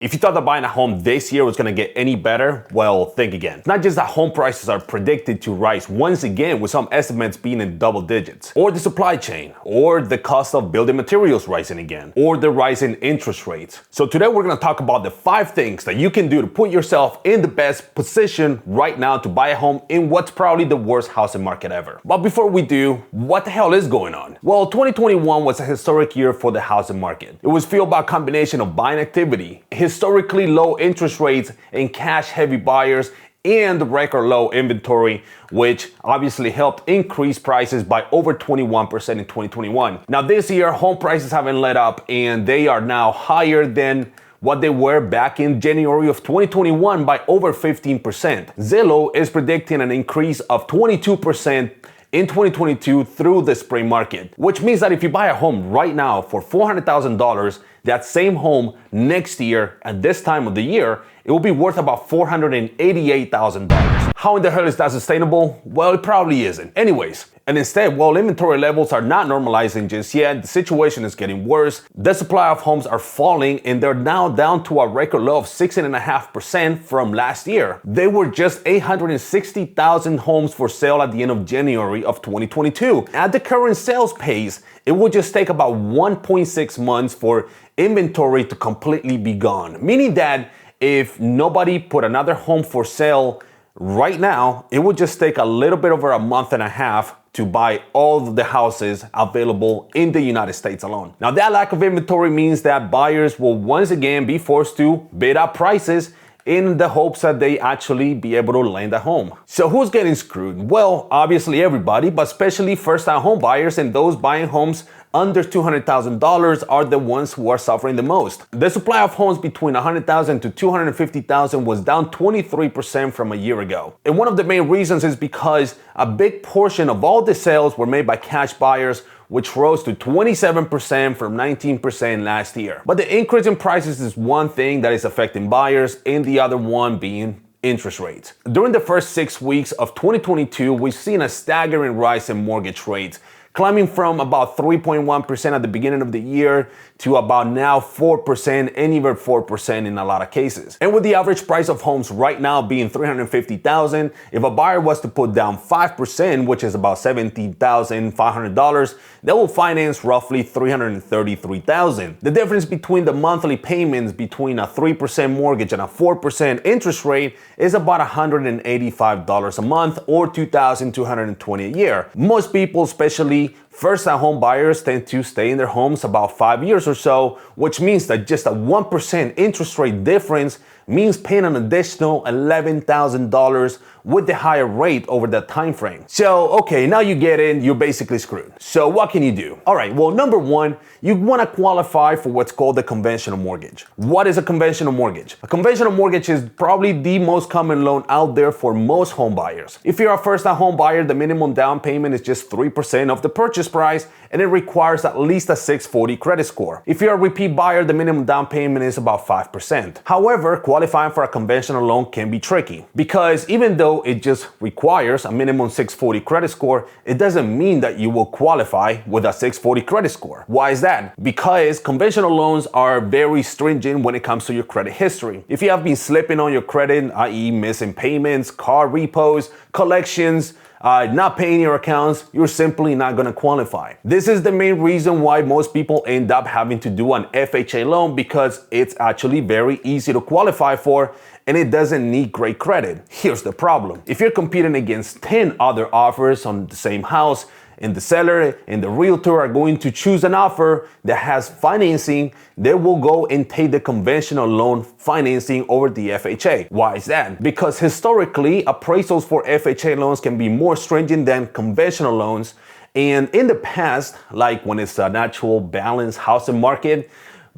If you thought that buying a home this year was going to get any better, well, think again. It's not just that home prices are predicted to rise once again, with some estimates being in double digits, or the supply chain, or the cost of building materials rising again, or the rise in interest rates. So today we're going to talk about the 5 things that you can do to put yourself in the best position right now to buy a home in what's probably the worst housing market ever. But before we do, what the hell is going on? Well, 2021 was a historic year for the housing market. It was fueled by a combination of buying activity, historically low interest rates, and cash-heavy buyers, and record low inventory, which obviously helped increase prices by over 21% in 2021. Now this year, home prices haven't let up, and they are now higher than what they were back in January of 2021 by over 15%. Zillow is predicting an increase of 22% in 2022 through the spring market, which means that if you buy a home right now for $400,000, that same home next year at this time of the year, it will be worth about $488,000. How in the hell is that sustainable? Well, it probably isn't. Anyways, and instead, while inventory levels are not normalizing just yet, the situation is getting worse. The supply of homes are falling, and they're now down to a record low of 16.5% from last year. There were just 860,000 homes for sale at the end of January of 2022. At the current sales pace, it will just take about 1.6 months for inventory to completely be gone. Meaning that if nobody put another home for sale right now, it would just take a little bit over a month and a half to buy all of the houses available in the United States alone. Now that lack of inventory means that buyers will once again be forced to bid up prices in the hopes that they actually be able to land a home. So who's getting screwed? Well, obviously everybody, but especially first-time home buyers and those buying homes under $200,000 are the ones who are suffering the most. The supply of homes between $100,000 to $250,000 was down 23% from a year ago. And one of the main reasons is because a big portion of all the sales were made by cash buyers, which rose to 27% from 19% last year. But the increase in prices is one thing that is affecting buyers, and the other one being interest rates. During the first 6 weeks of 2022, we've seen a staggering rise in mortgage rates, climbing from about 3.1% at the beginning of the year to about now 4% and even 4% in a lot of cases. And with the average price of homes right now being $350,000, if a buyer was to put down 5%, which is about $17,500, they will finance roughly $333,000. The difference between the monthly payments between a 3% mortgage and a 4% interest rate is about $185 a month or $2,220 a year. Most people, especially first-time home buyers, tend to stay in their homes about 5 years or so, which means that just a 1% interest rate difference means paying an additional $11,000 with the higher rate over that time frame. So, okay, now you get in, you're basically screwed. So what can you do? All right, well, number one, you want to qualify for what's called a conventional mortgage. What is a conventional mortgage? A conventional mortgage is probably the most common loan out there for most home buyers. If you're a first-time home buyer, the minimum down payment is just 3% of the purchase price, and it requires at least a 640 credit score. If you're a repeat buyer, the minimum down payment is about 5%. However, qualifying for a conventional loan can be tricky, because even though it just requires a minimum 640 credit score, it doesn't mean that you will qualify with a 640 credit score. Why is that? Because conventional loans are very stringent when it comes to your credit history. If you have been slipping on your credit, i.e. missing payments, car repos, collections, not paying your accounts, you're simply not going to qualify. This is the main reason why most people end up having to do an FHA loan, because it's actually very easy to qualify for and it doesn't need great credit. Here's the problem. If you're competing against 10 other offers on the same house, and the seller and the realtor are going to choose an offer that has financing, they will go and take the conventional loan financing over the FHA. Why is that? Because historically, appraisals for FHA loans can be more stringent than conventional loans. And in the past, like when it's an actual balanced housing market,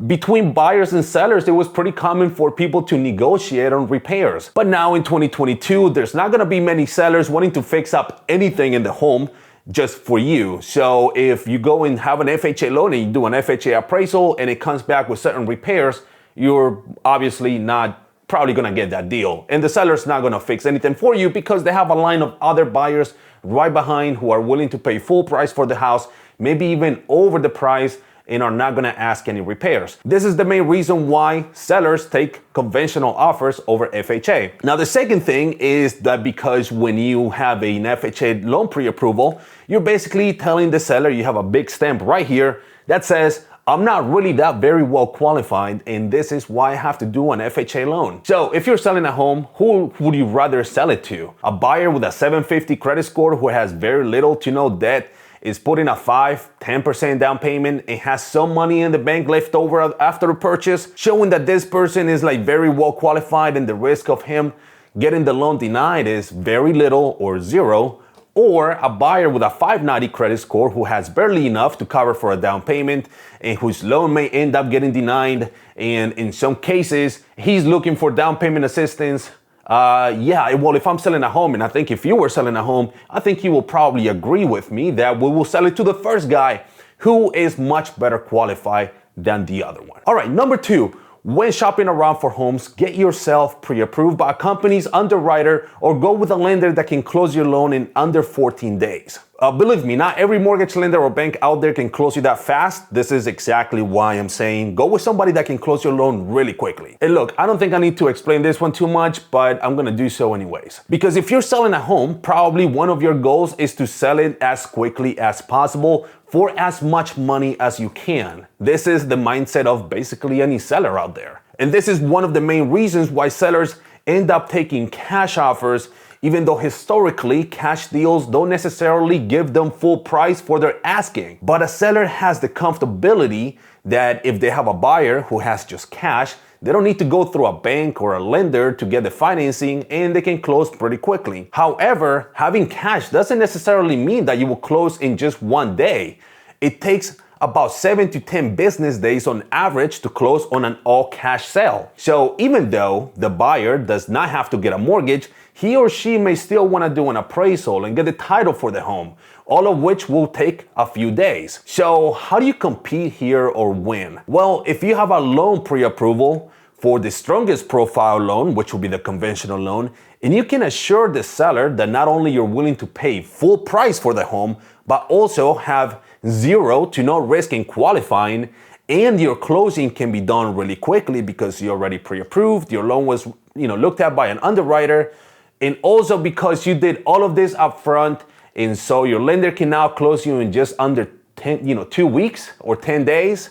between buyers and sellers, it was pretty common for people to negotiate on repairs. But now in 2022, there's not gonna be many sellers wanting to fix up anything in the home just for you. So if you go and have an FHA loan and you do an FHA appraisal and it comes back with certain repairs, you're obviously not probably gonna get that deal. And the seller's not gonna fix anything for you because they have a line of other buyers right behind who are willing to pay full price for the house, maybe even over the price, and are not gonna ask any repairs. This is the main reason why sellers take conventional offers over FHA. Now, the second thing is that because when you have an FHA loan pre-approval, you're basically telling the seller, you have a big stamp right here that says, I'm not really that very well qualified, and this is why I have to do an FHA loan. So if you're selling a home, who would you rather sell it to? A buyer with a 750 credit score who has very little to no debt, is putting a 5-10% down payment and has some money in the bank left over after the purchase, showing that this person is like very well qualified and the risk of him getting the loan denied is very little or zero, or a buyer with a 590 credit score who has barely enough to cover for a down payment and whose loan may end up getting denied, and in some cases he's looking for down payment assistance. Well, if I'm selling a home, and I think if you were selling a home, I think you will probably agree with me that we will sell it to the first guy who is much better qualified than the other one. All right, number 2, when shopping around for homes, get yourself pre-approved by a company's underwriter or go with a lender that can close your loan in under 14 days. Believe me, not every mortgage lender or bank out there can close you that fast. This is exactly why I'm saying go with somebody that can close your loan really quickly. And look, I don't think I need to explain this one too much, but I'm gonna do so anyways. Because if you're selling a home, probably one of your goals is to sell it as quickly as possible for as much money as you can. This is the mindset of basically any seller out there. And this is one of the main reasons why sellers end up taking cash offers, even though historically cash deals don't necessarily give them full price for their asking. But a seller has the comfortability that if they have a buyer who has just cash, they don't need to go through a bank or a lender to get the financing, and they can close pretty quickly. However, having cash doesn't necessarily mean that you will close in just one day. It takes about 7 to 10 business days on average to close on an all cash sale. So even though the buyer does not have to get a mortgage, he or she may still want to do an appraisal and get the title for the home, all of which will take a few days. So how do you compete here or win? Well, if you have a loan pre-approval for the strongest profile loan, which will be the conventional loan, and you can assure the seller that not only you're willing to pay full price for the home, but also have zero to no risk in qualifying, and your closing can be done really quickly because you're already pre-approved, your loan was looked at by an underwriter, and also because you did all of this up front, and so your lender can now close you in just under 2 weeks or 10 days,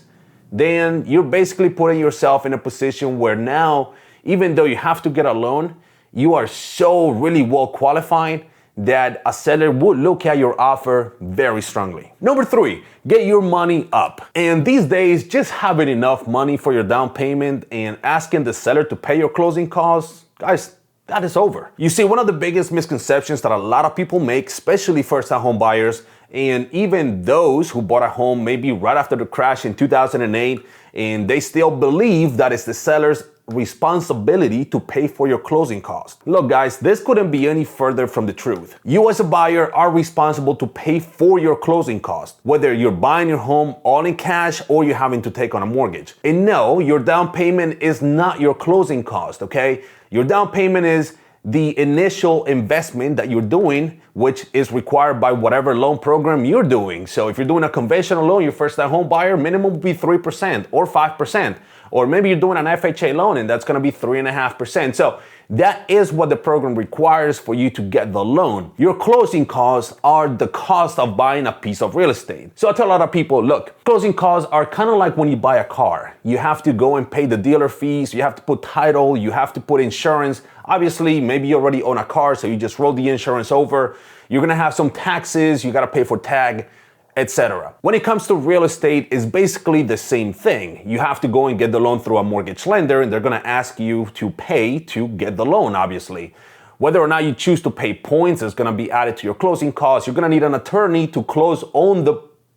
then you're basically putting yourself in a position where now, even though you have to get a loan, you are so really well qualified that a seller would look at your offer very strongly. Number 3, get your money up. And these days, just having enough money for your down payment and asking the seller to pay your closing costs, guys, that is over. You see, one of the biggest misconceptions that a lot of people make, especially first-time home buyers, and even those who bought a home maybe right after the crash in 2008, and they still believe that it's the seller's responsibility to pay for your closing costs. Look, guys, this couldn't be any further from the truth. You as a buyer are responsible to pay for your closing costs, whether you're buying your home all in cash or you're having to take on a mortgage. And no, your down payment is not your closing cost, okay? Your down payment is the initial investment that you're doing, which is required by whatever loan program you're doing. So if you're doing a conventional loan, your first-time home buyer, minimum would be 3% or 5%. Or maybe you're doing an FHA loan and that's gonna be 3.5%. So that is what the program requires for you to get the loan. Your closing costs are the cost of buying a piece of real estate. So I tell a lot of people, look, closing costs are kind of like when you buy a car. You have to go and pay the dealer fees, you have to put title, you have to put insurance. Obviously, maybe you already own a car, so you just roll the insurance over. You're gonna have some taxes, you gotta pay for tag, etc. When it comes to real estate, it's basically the same thing. You have to go and get the loan through a mortgage lender, and they're gonna ask you to pay to get the loan, obviously. Whether or not you choose to pay points is gonna be added to your closing costs. You're gonna need an attorney to close on the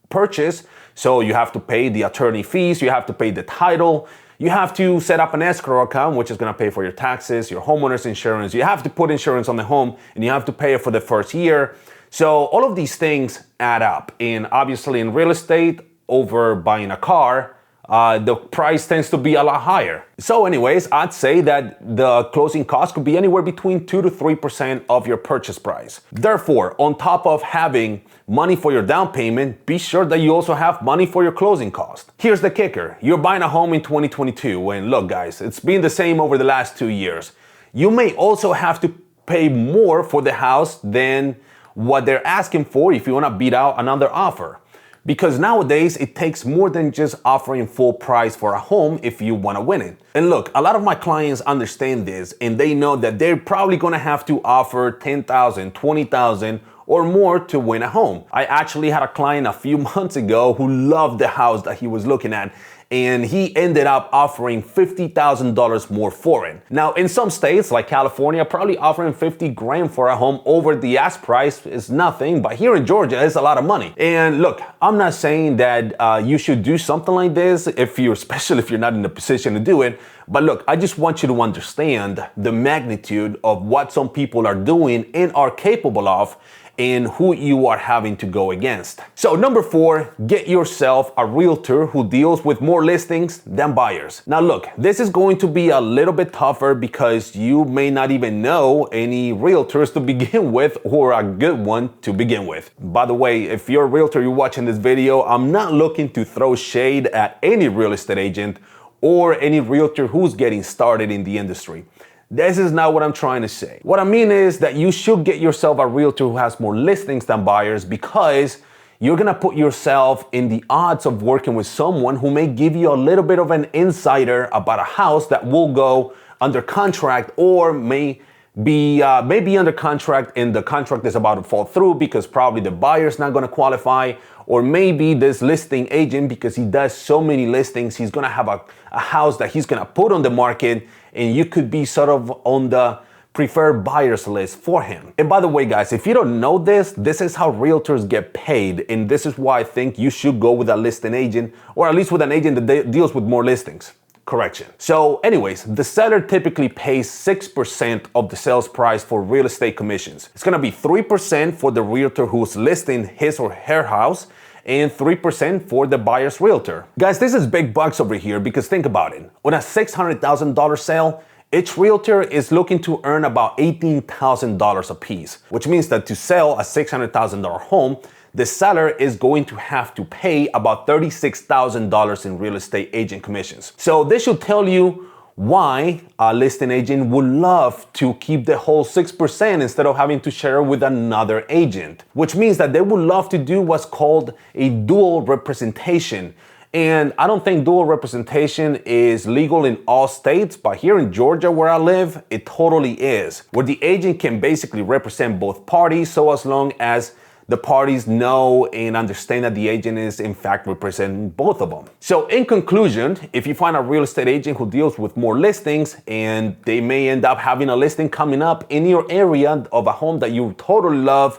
purchase, so you have to pay the attorney fees, you have to pay the title, you have to set up an escrow account, which is gonna pay for your taxes, your homeowner's insurance, you have to put insurance on the home, and you have to pay it for the first year. So all of these things add up. And obviously in real estate, over buying a car, the price tends to be a lot higher. So anyways, I'd say that the closing cost could be anywhere between 2 to 3% of your purchase price. Therefore, on top of having money for your down payment, be sure that you also have money for your closing cost. Here's the kicker. You're buying a home in 2022, and look guys, it's been the same over the last 2 years. You may also have to pay more for the house than what they're asking for if you want to beat out another offer. Because nowadays, it takes more than just offering full price for a home if you want to win it. And look, a lot of my clients understand this and they know that they're probably going to have to offer $10,000, $20,000 or more to win a home. I actually had a client a few months ago who loved the house that he was looking at, and he ended up offering $50,000 more for it. Now, in some states like California, probably offering 50 grand for a home over the ask price is nothing, but here in Georgia, it's a lot of money. And look, I'm not saying that you should do something like this especially if you're not in a position to do it. But look, I just want you to understand the magnitude of what some people are doing and are capable of, and who you are having to go against. So number 4, get yourself a realtor who deals with more listings than buyers. Now look, this is going to be a little bit tougher because you may not even know any realtors to begin with or a good one to begin with. By the way, if you're a realtor, you're watching this video, I'm not looking to throw shade at any real estate agent or any realtor who's getting started in the industry. This is not what I'm trying to say. What I mean is that you should get yourself a realtor who has more listings than buyers, because you're gonna put yourself in the odds of working with someone who may give you a little bit of an insider about a house that will go under contract, or may be under contract and the contract is about to fall through because probably the buyer's not gonna qualify, or maybe this listing agent, because he does so many listings, he's gonna have a house that he's gonna put on the market, and you could be sort of on the preferred buyers list for him. And by the way, guys, if you don't know this is how realtors get paid. And this is why I think you should go with a listing agent, or at least with an agent that deals with more listings. Correction. So anyways, the seller typically pays 6% of the sales price for real estate commissions. It's gonna be 3% for the realtor who's listing his or her house, and 3% for the buyer's realtor. Guys, this is big bucks over here, because think about it. On a $600,000 sale, each realtor is looking to earn about $18,000 a piece, which means that to sell a $600,000 home, the seller is going to have to pay about $36,000 in real estate agent commissions. So this should tell you why a listing agent would love to keep the whole 6% instead of having to share with another agent, which means that they would love to do what's called a dual representation. And I don't think dual representation is legal in all states, but here in Georgia where I live, it totally is, where the agent can basically represent both parties, so as long as the parties know and understand that the agent is in fact representing both of them. So in conclusion, if you find a real estate agent who deals with more listings, and they may end up having a listing coming up in your area of a home that you totally love,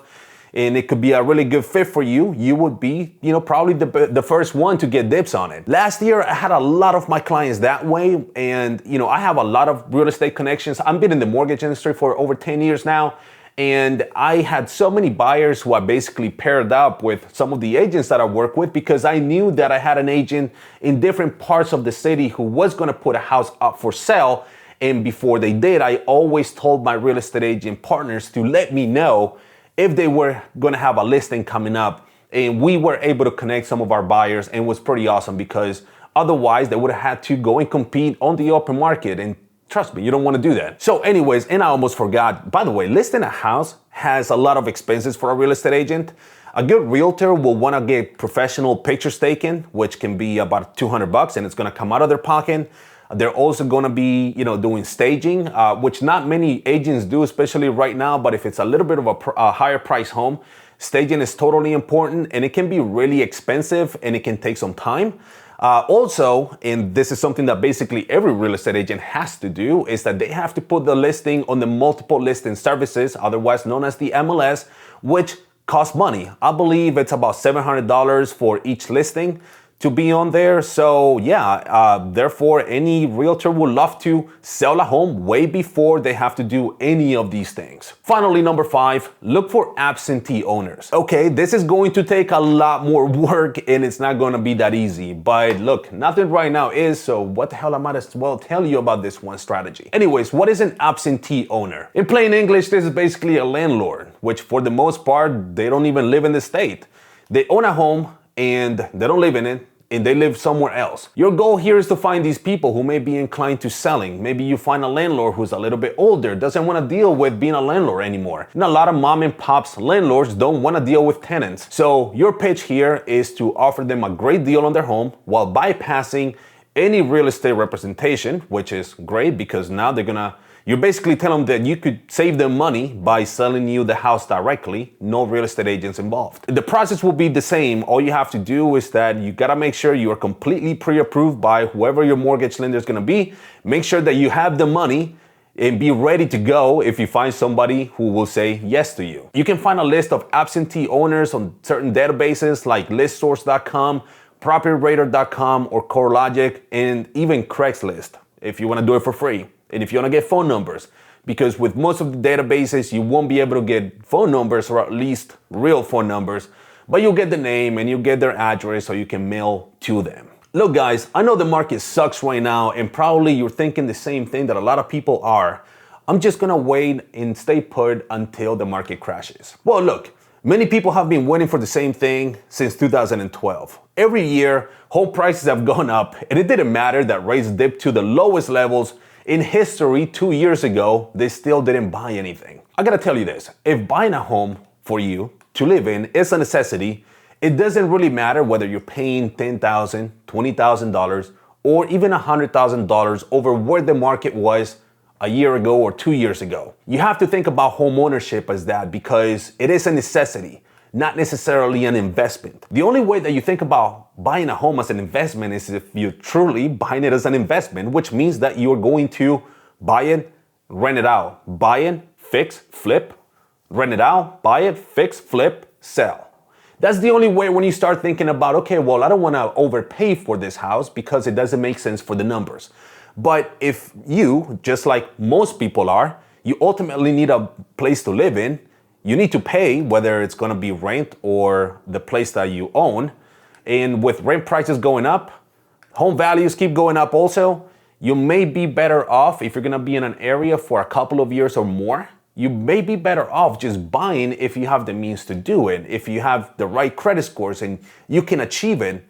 and it could be a really good fit for you, you would be, probably the first one to get dibs on it. Last year, I had a lot of my clients that way, and I have a lot of real estate connections. I've been in the mortgage industry for over 10 years now. And I had so many buyers who I basically paired up with some of the agents that I work with, because I knew that I had an agent in different parts of the city who was going to put a house up for sale. And before they did, I always told my real estate agent partners to let me know if they were going to have a listing coming up. And we were able to connect some of our buyers, and it was pretty awesome, because otherwise they would have had to go and compete on the open market. And trust me, you don't want to do that. So anyways, and I almost forgot, by the way, listing a house has a lot of expenses for a real estate agent. A good realtor will want to get professional pictures taken, which can be about $200, and it's going to come out of their pocket. They're also going to be, doing staging, which not many agents do, especially right now. But if it's a little bit of a higher price home, staging is totally important, and it can be really expensive, and it can take some time. Also, and this is something that basically every real estate agent has to do, is that they have to put the listing on the multiple listing services, otherwise known as the MLS, which cost money. I believe it's about $700 for each listing to be on there. So yeah, therefore any realtor would love to sell a home way before they have to do any of these things. Finally, number 5, look for absentee owners. Okay, this is going to take a lot more work and it's not going to be that easy, but look, nothing right now is, so what the hell, I might as well tell you about this one strategy. Anyways, what is an absentee owner? In plain English, this is basically a landlord, which for the most part, they don't even live in the state. They own a home and they don't live in it, and they live somewhere else. Your goal here is to find these people who may be inclined to selling. Maybe you find a landlord who's a little bit older, doesn't want to deal with being a landlord anymore. And a lot of mom and pops landlords don't want to deal with tenants. So your pitch here is to offer them a great deal on their home while bypassing any real estate representation, which is great because now you're basically telling them that you could save them money by selling you the house directly, no real estate agents involved. The process will be the same. All you have to do is that you gotta make sure you are completely pre-approved by whoever your mortgage lender is gonna be. Make sure that you have the money and be ready to go if you find somebody who will say yes to you. You can find a list of absentee owners on certain databases like listsource.com, propertyradar.com, or CoreLogic, and even Craigslist if you wanna do it for free. And if you want to get phone numbers, because with most of the databases, you won't be able to get phone numbers, or at least real phone numbers, but you'll get the name and you'll get their address so you can mail to them. Look guys, I know the market sucks right now and probably you're thinking the same thing that a lot of people are. I'm just gonna wait and stay put until the market crashes. Well look, many people have been waiting for the same thing since 2012. Every year, home prices have gone up and it didn't matter that rates dipped to the lowest levels in history 2 years ago, they still didn't buy anything. I gotta tell you this, if buying a home for you to live in is a necessity, it doesn't really matter whether you're paying $10,000, $20,000, or even $100,000 over where the market was a year ago or 2 years ago. You have to think about home ownership as that because it is a necessity, not necessarily an investment. The only way that you think about buying a home as an investment is if you're truly buying it as an investment, which means that you're going to buy it, rent it out, buy it, fix, flip, rent it out, buy it, fix, flip, sell. That's the only way when you start thinking about, okay, well, I don't want to overpay for this house because it doesn't make sense for the numbers. But if you, just like most people are, you ultimately need a place to live in, you need to pay, whether it's gonna be rent or the place that you own. And with rent prices going up, home values keep going up also, you may be better off if you're gonna be in an area for a couple of years or more. You may be better off just buying if you have the means to do it, if you have the right credit scores and you can achieve it.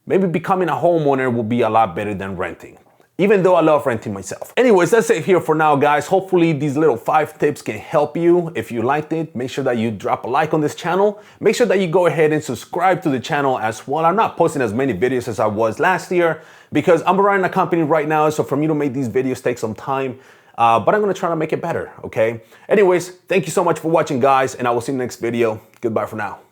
Maybe becoming a homeowner will be a lot better than renting, even though I love renting myself. Anyways, that's it here for now, guys. Hopefully these little 5 tips can help you. If you liked it, make sure that you drop a like on this channel. Make sure that you go ahead and subscribe to the channel as well. I'm not posting as many videos as I was last year because I'm running a company right now, so for me to make these videos takes some time, but I'm gonna try to make it better, okay? Anyways, thank you so much for watching, guys, and I will see you in the next video. Goodbye for now.